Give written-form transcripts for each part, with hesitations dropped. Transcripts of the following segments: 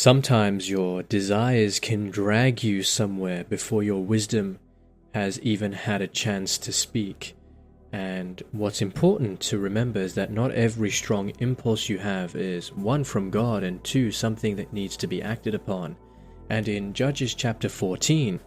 Sometimes your desires can drag you somewhere before your wisdom has even had a chance to speak. And what's important to remember is that not every strong impulse you have is one from God and two something that needs to be acted upon. And in Judges chapter 14,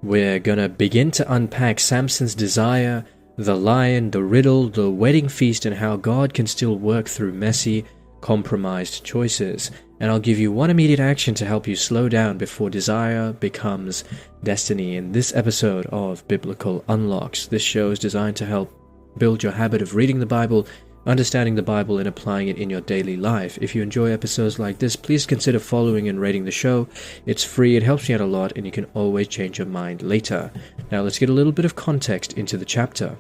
we're gonna begin to unpack Samson's desire, the lion, the riddle, the wedding feast, and how God can still work through messy, compromised choices. And I'll give you one immediate action to help you slow down before desire becomes destiny in this episode of Biblical Unlocks. This show is designed to help build your habit of reading the Bible, understanding the Bible, and applying it in your daily life. If you enjoy episodes like this, please consider following and rating the show. It's free, it helps me out a lot, and you can always change your mind later. Now let's get a little bit of context into the chapter.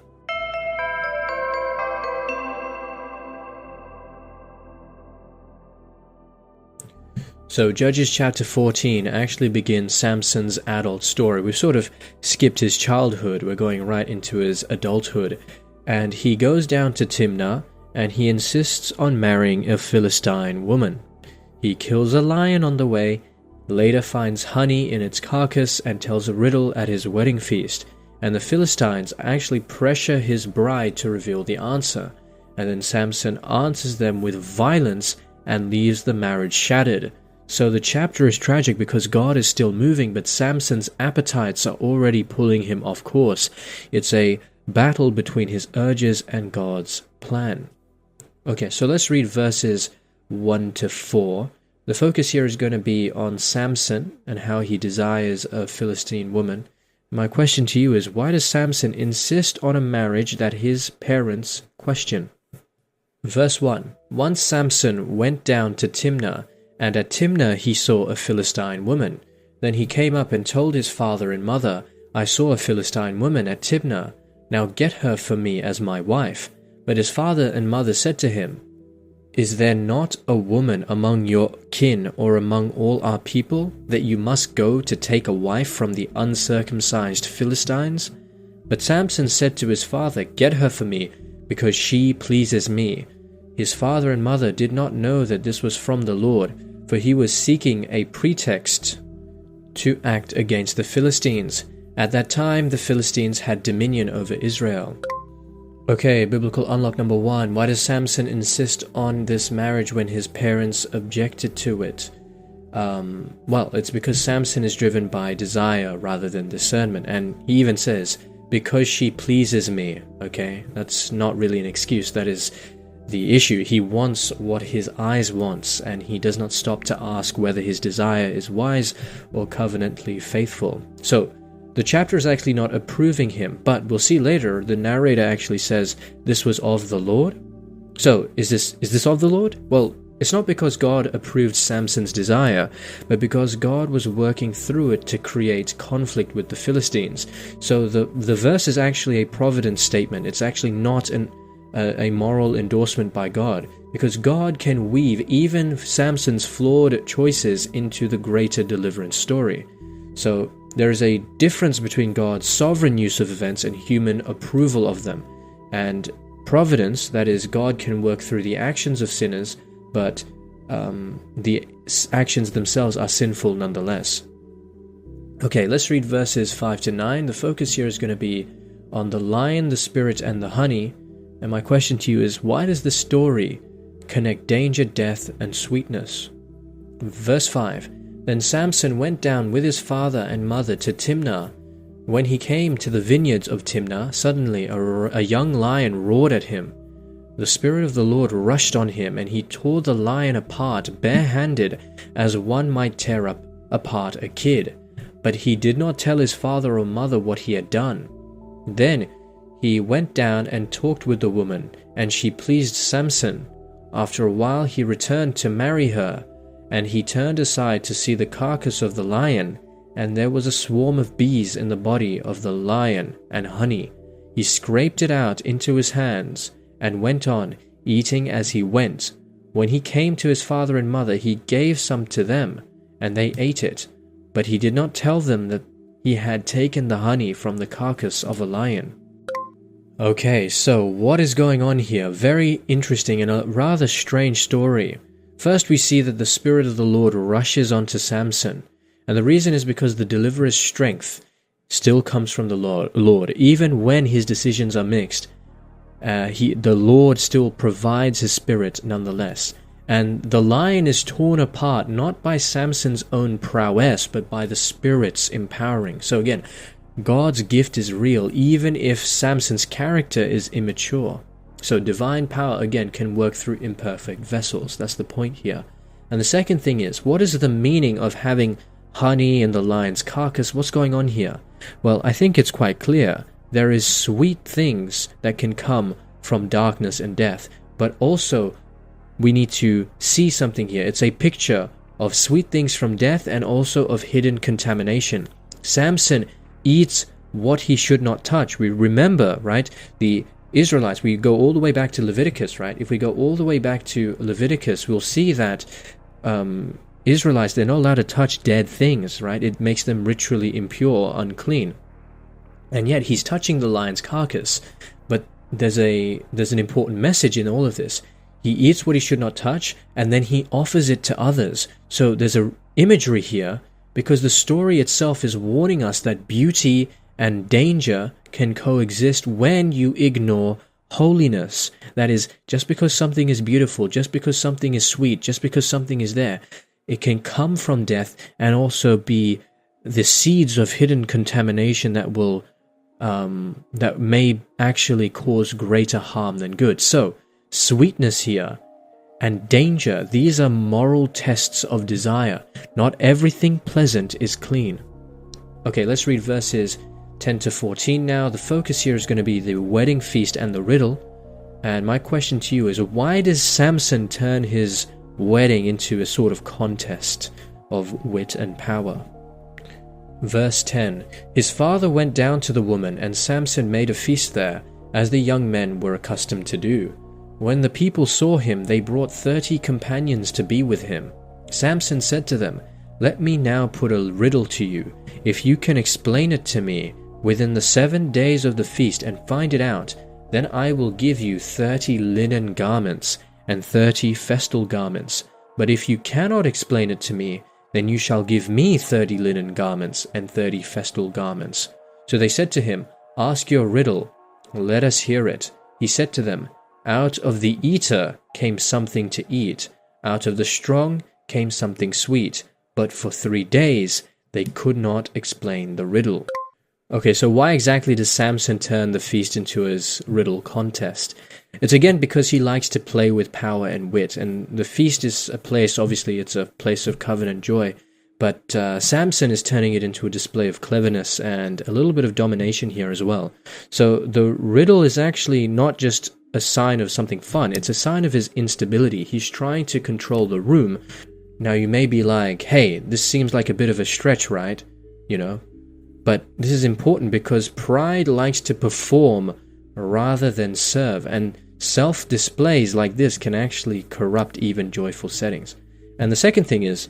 So Judges chapter 14 actually begins Samson's adult story. We've sort of skipped his childhood, we're going right into his adulthood. And he goes down to Timnah, and he insists on marrying a Philistine woman. He kills a lion on the way, later finds honey in its carcass, and tells a riddle at his wedding feast. And the Philistines actually pressure his bride to reveal the answer. And then Samson answers them with violence and leaves the marriage shattered. So the chapter is tragic because God is still moving, but Samson's appetites are already pulling him off course. It's a battle between his urges and God's plan. Okay, so let's read verses 1 to 4. The focus here is going to be on Samson and how he desires a Philistine woman. My question to you is, why does Samson insist on a marriage that his parents question? Verse 1. Once Samson went down to Timnah, and at Timnah he saw a Philistine woman. Then he came up and told his father and mother, I saw a Philistine woman at Timnah. Now get her for me as my wife. But his father and mother said to him, Is there not a woman among your kin or among all our people, that you must go to take a wife from the uncircumcised Philistines? But Samson said to his father, Get her for me, because she pleases me. His father and mother did not know that this was from the Lord, for he was seeking a pretext to act against the Philistines. At that time, the Philistines had dominion over Israel. Okay, biblical unlock number 1. Why does Samson insist on this marriage when his parents objected to it? Well, it's because Samson is driven by desire rather than discernment. And he even says, because she pleases me. Okay, that's not really an excuse. That is the issue. He wants what his eyes wants, and he does not stop to ask whether his desire is wise or covenantly faithful. So, the chapter is actually not approving him, but we'll see later the narrator actually says this was of the Lord. So, is this of the Lord? Well, it's not because God approved Samson's desire, but because God was working through it to create conflict with the Philistines. So the verse is actually a providence statement. It's actually not a moral endorsement by God, because God can weave even Samson's flawed choices into the greater deliverance story. So there is a difference between God's sovereign use of events and human approval of them. And providence, that is, God can work through the actions of sinners, but the actions themselves are sinful nonetheless. Okay, let's read verses 5 to 9. The focus here is going to be on the lion, the spirit, and the honey. And my question to you is, why does the story connect danger, death, and sweetness? Verse 5. Then Samson went down with his father and mother to Timnah. When he came to the vineyards of Timnah, suddenly a young lion roared at him. The Spirit of the Lord rushed on him, and he tore the lion apart barehanded, as one might tear apart a kid. But he did not tell his father or mother what he had done. Then he went down and talked with the woman, and she pleased Samson. After a while he returned to marry her, and he turned aside to see the carcass of the lion, and there was a swarm of bees in the body of the lion and honey. He scraped it out into his hands, and went on, eating as he went. When he came to his father and mother, he gave some to them, and they ate it. But he did not tell them that he had taken the honey from the carcass of a lion. Okay, so what is going on here? Very interesting and a rather strange story. First, we see that the Spirit of the Lord rushes onto Samson. And the reason is because the deliverer's strength still comes from the Lord. Even when his decisions are mixed, the Lord still provides his spirit nonetheless. And the lion is torn apart not by Samson's own prowess, but by the Spirit's empowering. So again, God's gift is real, even if Samson's character is immature. So divine power, again, can work through imperfect vessels. That's the point here. And the second thing is, what is the meaning of having honey in the lion's carcass? What's going on here? Well, I think it's quite clear. There is sweet things that can come from darkness and death, but also we need to see something here. It's a picture of sweet things from death and also of hidden contamination. Samson eats what he should not touch. We remember, right, the Israelites, we go all the way back to Leviticus, right? If we go all the way back to Leviticus, we'll see that Israelites, they're not allowed to touch dead things, right? It makes them ritually impure, unclean. And yet he's touching the lion's carcass. But there's an important message in all of this. He eats what he should not touch, and then he offers it to others. So there's a imagery here, because the story itself is warning us that beauty and danger can coexist when you ignore holiness. That is, just because something is beautiful, just because something is sweet, just because something is there, it can come from death and also be the seeds of hidden contamination that will that may actually cause greater harm than good. So, sweetness here and danger, these are moral tests of desire. Not everything pleasant is clean. Okay, let's read verses 10 to 14 now. The focus here is going to be the wedding feast and the riddle. And my question to you is, why does Samson turn his wedding into a sort of contest of wit and power? Verse 10, his father went down to the woman, and Samson made a feast there, as the young men were accustomed to do. When the people saw him, they brought 30 companions to be with him. Samson said to them, "Let me now put a riddle to you. If you can explain it to me within the 7 days of the feast and find it out, then I will give you 30 linen garments and 30 festal garments. But if you cannot explain it to me, then you shall give me 30 linen garments and 30 festal garments." So they said to him, "Ask your riddle, let us hear it." He said to them, "Out of the eater came something to eat, out of the strong came something sweet, but for 3 days they could not explain the riddle." Okay, so why exactly does Samson turn the feast into his riddle contest? It's again because he likes to play with power and wit, and the feast is a place, obviously it's a place of covenant joy, but Samson is turning it into a display of cleverness and a little bit of domination here as well. So the riddle is actually not just a sign of something fun, it's a sign of his instability. He's trying to control the room. Now you may be like, hey, this seems like a bit of a stretch, right? You know? But this is important because pride likes to perform rather than serve, and self-displays like this can actually corrupt even joyful settings. And the second thing is,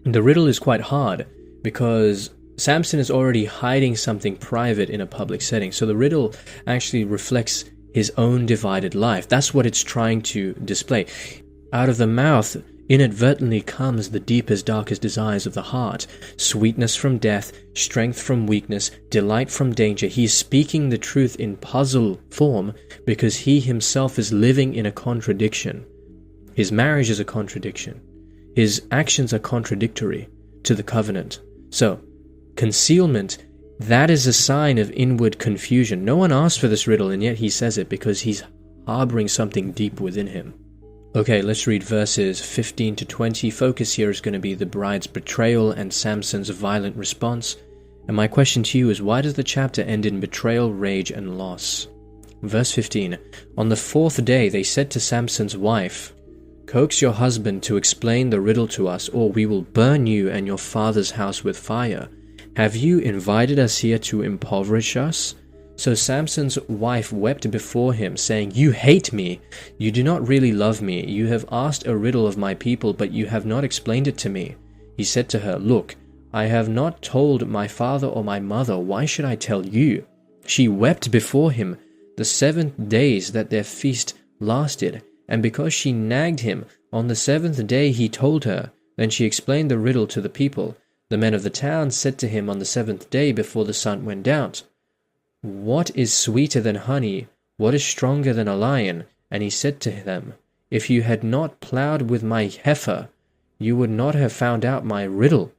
the riddle is quite hard because Samson is already hiding something private in a public setting. So the riddle actually reflects his own divided life. That's what it's trying to display. Out of the mouth inadvertently comes the deepest, darkest desires of the heart. Sweetness from death, strength from weakness, delight from danger. He is speaking the truth in puzzle form because he himself is living in a contradiction. His marriage is a contradiction. His actions are contradictory to the covenant. So, concealment, that is a sign of inward confusion. No one asked for this riddle, and yet he says it because he's harboring something deep within him. Okay, let's read verses 15 to 20. Focus here is going to be the bride's betrayal and Samson's violent response. And my question to you is, why does the chapter end in betrayal, rage, and loss? Verse 15. On the 4th day they said to Samson's wife, "Coax your husband to explain the riddle to us, or we will burn you and your father's house with fire. Have you invited us here to impoverish us?" So Samson's wife wept before him, saying, "You hate me. You do not really love me. You have asked a riddle of my people, but you have not explained it to me." He said to her, "Look, I have not told my father or my mother. Why should I tell you?" She wept before him the 7 days that their feast lasted, and because she nagged him, on the 7th day he told her. Then she explained the riddle to the people. The men of the town said to him on the 7th day before the sun went down, "What is sweeter than honey? What is stronger than a lion?" And he said to them, "If you had not plowed with my heifer, you would not have found out my riddle."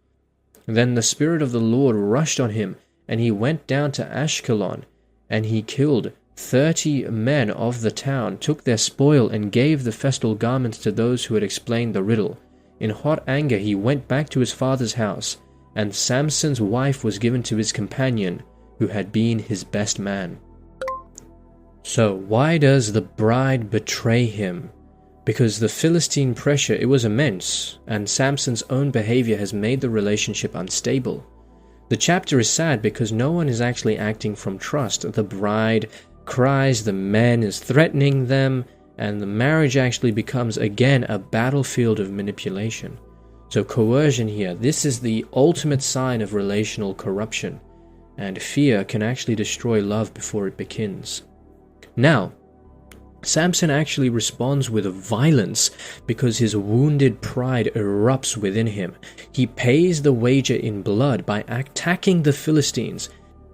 Then the Spirit of the Lord rushed on him, and he went down to Ashkelon, and he killed 30 men of the town, took their spoil, and gave the festal garments to those who had explained the riddle. In hot anger he went back to his father's house, and Samson's wife was given to his companion, who had been his best man. So why does the bride betray him? Because the Philistine pressure, it was immense, and Samson's own behavior has made the relationship unstable. The chapter is sad because no one is actually acting from trust. The bride cries, the man is threatening them, and the marriage actually becomes again a battlefield of manipulation. So coercion here, this is the ultimate sign of relational corruption, and fear can actually destroy love before it begins. Now, Samson actually responds with violence because his wounded pride erupts within him. He pays the wager in blood by attacking the Philistines,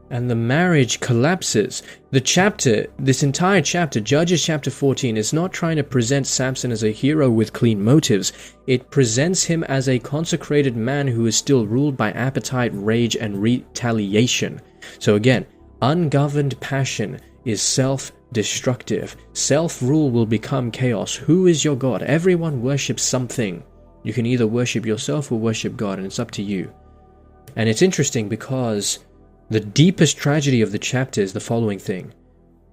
and the marriage collapses. This entire chapter, Judges chapter 14, is not trying to present Samson as a hero with clean motives. It presents him as a consecrated man who is still ruled by appetite, rage, and retaliation. So again, ungoverned passion is self-destructive. Self-rule will become chaos. Who is your God? Everyone worships something. You can either worship yourself or worship God, and it's up to you. And it's interesting because the deepest tragedy of the chapter is the following thing.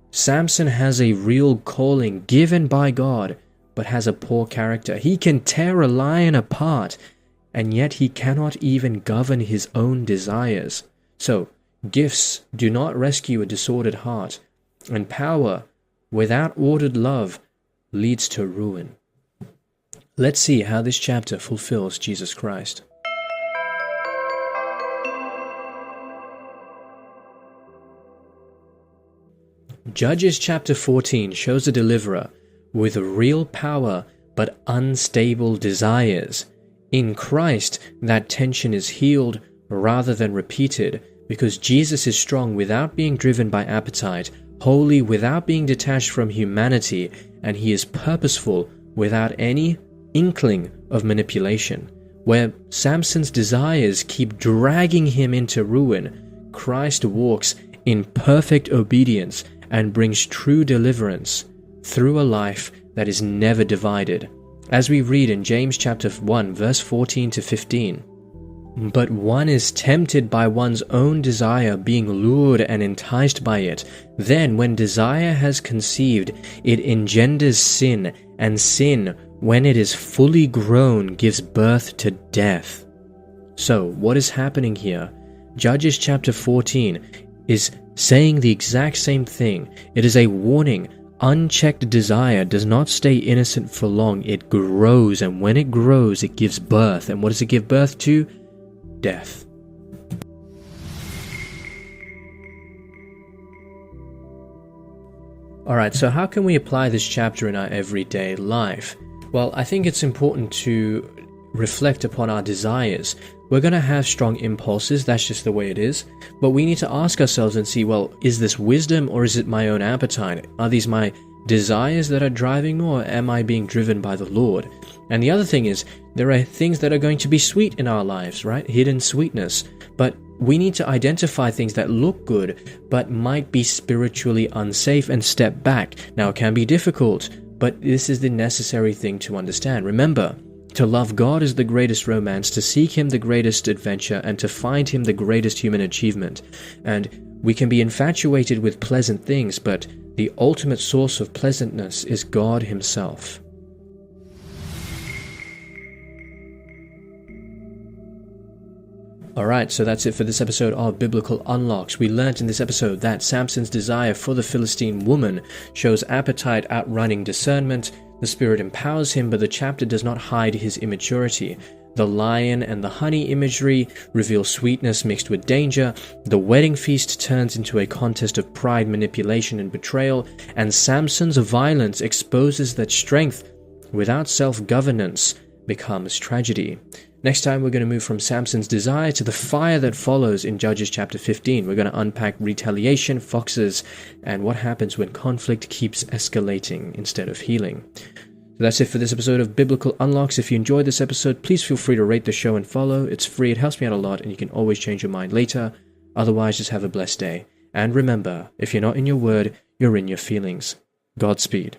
Samson has a real calling given by God, but has a poor character. He can tear a lion apart, and yet he cannot even govern his own desires. So, gifts do not rescue a disordered heart, and power without ordered love leads to ruin. Let's see how this chapter fulfills Jesus Christ. Judges chapter 14 shows a deliverer with real power but unstable desires. In Christ, that tension is healed rather than repeated, because Jesus is strong without being driven by appetite, holy without being detached from humanity, and he is purposeful without any inkling of manipulation. Where Samson's desires keep dragging him into ruin, Christ walks in perfect obedience and brings true deliverance through a life that is never divided. As we read in James chapter 1, verse 14 to 15, "But one is tempted by one's own desire, being lured and enticed by it. Then, when desire has conceived, it engenders sin, and sin, when it is fully grown, gives birth to death." So, what is happening here? Judges chapter 14 is saying the exact same thing. It is a warning. Unchecked desire does not stay innocent for long. It grows, and when it grows, it gives birth. And what does it give birth to? Death. Alright, so how can we apply this chapter in our everyday life? Well, I think it's important to reflect upon our desires. We're going to have strong impulses, that's just the way it is, but we need to ask ourselves and see, well, is this wisdom or is it my own appetite? Are these my desires that are driving me, or am I being driven by the Lord? And the other thing is, there are things that are going to be sweet in our lives, right? Hidden sweetness. But we need to identify things that look good, but might be spiritually unsafe, and step back. Now, it can be difficult, but this is the necessary thing to understand. Remember, to love God is the greatest romance, to seek Him the greatest adventure, and to find Him the greatest human achievement. And we can be infatuated with pleasant things, but the ultimate source of pleasantness is God Himself. Alright, so that's it for this episode of Biblical Unlocks. We learned in this episode that Samson's desire for the Philistine woman shows appetite outrunning discernment. The Spirit empowers him, but the chapter does not hide his immaturity. The lion and the honey imagery reveal sweetness mixed with danger. The wedding feast turns into a contest of pride, manipulation, and betrayal. And Samson's violence exposes that strength without self-governance becomes tragedy. Next time, we're going to move from Samson's desire to the fire that follows in Judges chapter 15. We're going to unpack retaliation, foxes, and what happens when conflict keeps escalating instead of healing. So that's it for this episode of Biblical Unlocks. If you enjoyed this episode, please feel free to rate the show and follow. It's free, it helps me out a lot, and you can always change your mind later. Otherwise, just have a blessed day. And remember, if you're not in your word, you're in your feelings. Godspeed.